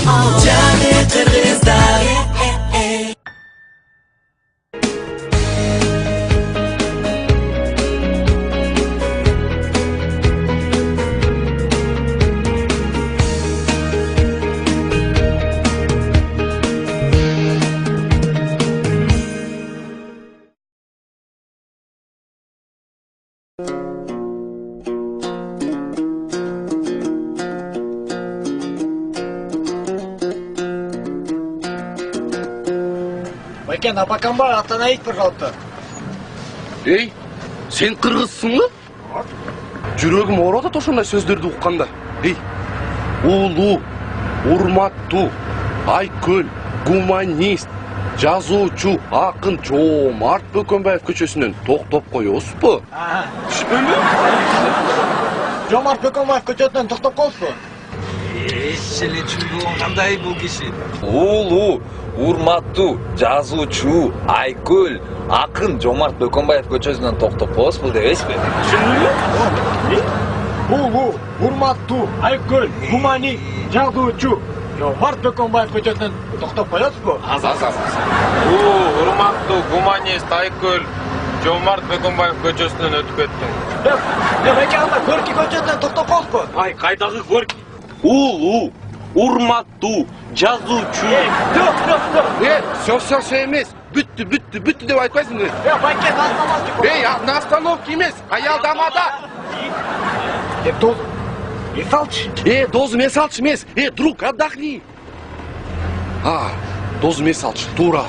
Jami Kırgızlar. Байкен, апакам бар, остановить, пожалуйста. Ей, сен қырғызсың ба? Жүрегім ауырады ошондай сөздерді ұққанда. Ей, улуу, урматтуу, айкөл, гуманист, жазуучу, акын Жоомарт Бөкөнбаев көчөсүнөн токтоп коесузбу? Түшпөйбү? Жоомарт Бөкөнбаев көчөсүнөн токтоп коесузбу? Эшеле чүлгүн кандай бул киши? Улуу, урматтуу, жазуучу, айкөл, акын Жоомарт Бөкөнбаев көчөсүнөн токтоп коесузбу дебейсизби? Улуу, урматтуу, айкөл, гуманист, жазуучу, Жоомарт Бөкөнбаев көчөсүнөн токтоп коесузбу? Улуу, урматтуу, гуманист, айкөл, Жоомарт Бөкөнбаев көчөсүнөн өтүп кеттим. Байкен, анда Горький көчөсүнөн токтоп коесузбу? Ай, кайдагы Горький? Улуу, урматтуу, жазуучу. Все эмес. Бүттү деп айтпайсыңбы? Байкен, остановки. Ей, на остановке эмес, аялдамада. Дозу, мен салчы. Дозу мен салчы эмес. Друг, отдохни. Дозу мен салчы, туура.